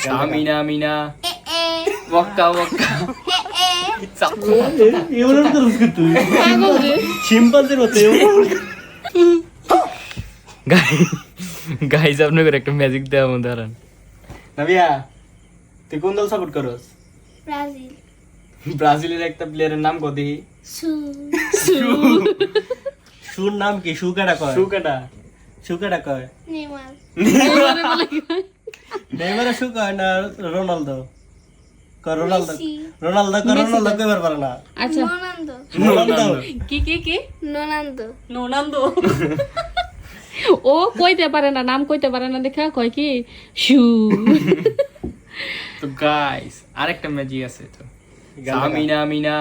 সামিনা মিনা ওয়াক্কা ওয়াক্কা এমন করছিস কি তুই শিম্পাঞ্জির মতো গাইস আপনাদের একটা ম্যাজিক দেওয়া মন দাঁড়ান নাবিয়া তুই কোন দল সাপোর্ট করস ব্রাজিল ব্রাজিলের একটা প্লেয়ারের নাম কদি শুর নাম কি সুকাটা কয় সুকাটা কয় নেইমার নেইমারে সু কয় না রোনালদো রোনালদো মেসি। রোনালদো কইবার পারে না আচ্ছা রোনালদো রোনালদো কি রোনালদো নোনান্দো ও কইতে পারে না নাম কইতে পারে না দেখা কয় কি শু তো গাইস আরেকটা ম্যাজিক আছে তো গান লাগা। সামিনা মিনা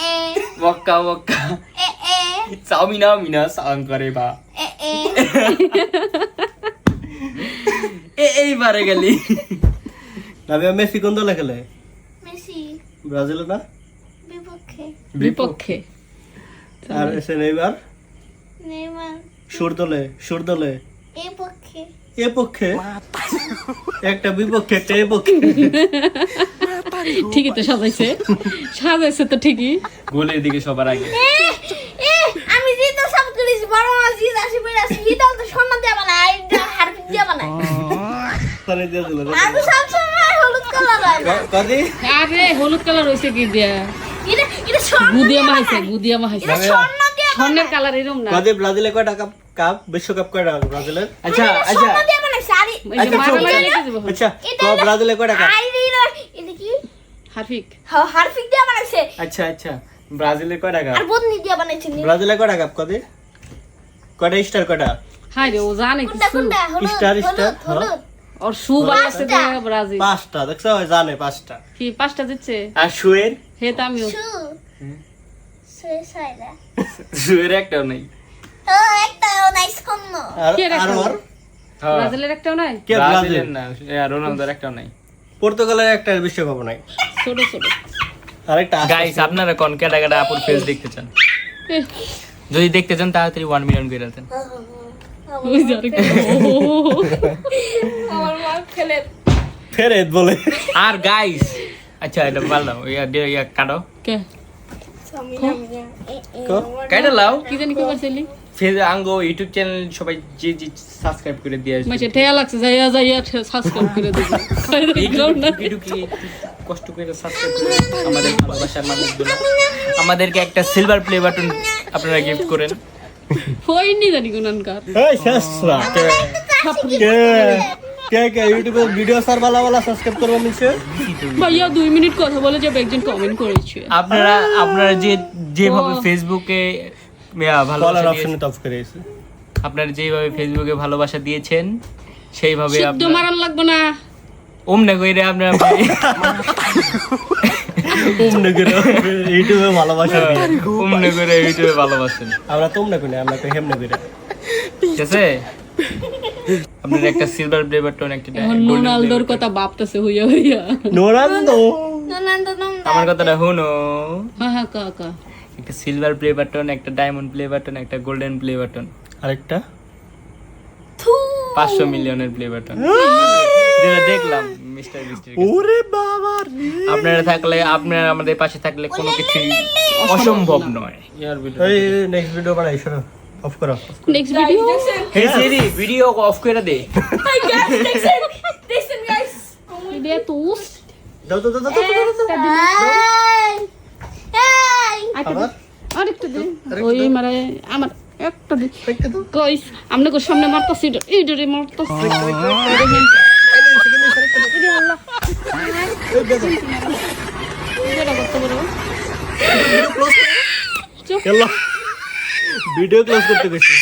এ ওয়াক্কা ওয়াক্কা এ সামিনা মিনা সাং করে বা এ এইবারে গেলি নাবিয়া মেসি কোন দলে খেলে মেসি ব্রাজিল না বিপক্ষে বিপক্ষে আর এসে নেইমার নেইমার সুর দলে এ পক্ষে এ পক্ষে একটা বিপক্ষে একটা এ পক্ষে ঠিকই তো সাজাইছে তো ঠিকই গোলের দিকে সবার আগে এ আমি জিতো সব করেছি বড় মাছ জিত আসি বের আসি হিদাল তো সোনা দেবা না এটা হারপিক দেবা না তারে দিয়ে দিল আর তো সব সময় হলুদ কালার হয় কদি আরে হলুদ কালার হইছে কি দিয়া এটা স্বর্ণ গুদিয়া মাহাইছে এটা স্বর্ণ দিয়ে স্বর্ণের কালার এরকম না কদি ব্রাজিলে কয়টা কাপ বিশ্বকাপ কয়টা ব্রাজিলের আচ্ছা আচ্ছা স্বর্ণ দিয়ে বানাইছে আর এই যে মারামারি লেগে যাবে আচ্ছা তো ব্রাজিলে কয়টা কাপ এটা কি হারফিক হারপিক দিয়ে বানাইছে আচ্ছা আচ্ছা ব্রাজিলে কয়টা কাপ আর বদনি দিয়ে বানাইছে ব্রাজিলে কয়টা কাপ কদি কয়টা স্টার কয়টা হাই রে ও জানে কোনটা কিছু কোনটা হলুদ স্টার, হলুদ হ্যাঁ। হলুদ ওর সুবাই আছে যে ব্রাজিল পাঁচটা দেখছো জানে পাঁচটা কি পাঁচটা দিচ্ছে আর শুয়ের হে তো আমিও শু সুই সাইরা সুয়ের একটাও নেই ও একটা নাই স্বর্ণ আর কে রাখলো? আর ওর হ্যাঁ, ব্রাজিলের একটাও নাই কে ব্রাজিল ব্রাজিলের না রোনালদোর একটাও নাই পর্তুগালের একটা বিশ্বকাপ নাই ছোট ছোট আরেকটা গাইস আপনারা কোন কেডা কেডা আপুর ফেস দেখতে চান এহ, যদি দেখতে চান তাড়াতাড়ি 1 মিলিয়ন করে দেন ওই যে আরেকটা। আমার মা খেলে ফেরেত বলে আর গাইস আচ্ছা এটা বললাম ইয়া কাটো কে সামিনা মিনা কো? কাটা লাও কি জানি কি করছিলি ফেস আঙ্গো ইউটিউব চ্যানেল সবাই যে সাবস্ক্রাইব করে দিয়ে আসবে মাঝে ঠেয়া লাগছে যাইয়া সাবস্ক্রাইব করে দিবি দেখলাম না একটু কি কষ্ট করে সাবস্ক্রাইব করে আমাদের ভালোবাসার মানুষগুলো আমাদেরকে একটা সিলভার প্লে বাটন আপনারা গিফট করেন হয়নি জানি কোনকার এই শেষরা কে কে ইউটিউবে ভিডিও সার वाला সাবস্ক্রাইব করবেন নিচে ভাইয়া 2 মিনিট কথা বলে যাবে একজন কমেন্ট করেছে আপনারা যেভাবে ফেসবুকে ভালোবাসা কলার দিয়েছেন, অপশনে অফ করে দিয়েছে আপনারা যেভাবে ফেসবুকে ভালোবাসা দিয়েছেন সেইভাবে সিদ্ধ আপনারা মারান লাগবে না ওমনে কইরে আপনারা তোমরা করে ইউটিউবে ভালোবাসা দিয়ে ওমনে করে ইউটিউবে ভালোবাসেন আমরা তোমরা করে আমরা তো হেমনে করে ঠিক আছে আপনার একটা সিলভার প্লে বাটন একটা এখন রোনালদোর কথা ভাবতেছে হইয়া নোরান্দো ননন্দ নম আমার কথাটা শুনো হ্যাঁ কা একটা সিলভার প্লে বাটন একটা ডায়মন্ড প্লে বাটন একটা গোল্ডেন প্লে বাটন আরেকটা থু 500 মিলিয়নের প্লে বাটন যেটা দেখলাম মিস্টার মিস্টার ওরে বাবা রে আপনারা আমাদের পাশে থাকলে কোনো কিছু অসম্ভব নয় ইয়ার ভিডিও এই নেক্সট ভিডিও বানাই শোনো অফ করো next video hey Siri video off করে দে হাই গাইস দেখছেন গাইস ভিডিও তুস দাও এই আবার আরেকটা দে ওই মারে আমার একটা দে একটা দাও কইস আমনে কো সামনে মারতাছি এইটারে মারতাছি এটা করতে পারো কেলা ভিডিও ক্লোজ করতে গেছি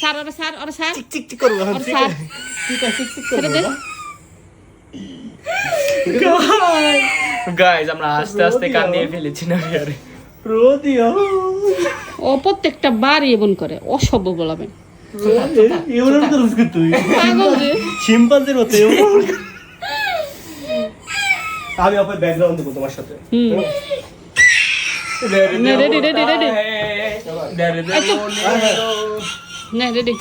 স্যার চিক চিক করব আর স্যার চিক ছেড়ে দে গাইস আমরা আস্তে আস্তে কান দিয়ে ফেলেছি না আরে রোদিও ও প্রত্যেকটা বারই এমন করে অসভ্য বলাবেন এমন করছিস কি তুই পাগল রে শিম্পাঞ্জির মতো আমি আপনার ব্যাকগ্রাউন্ড দেবো তোমার সাথে রেডি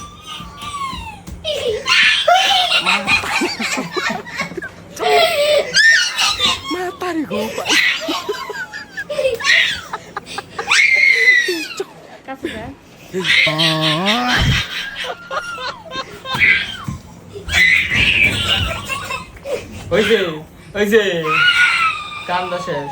কাছে যা। হইছে হইছে কান্দা শেষ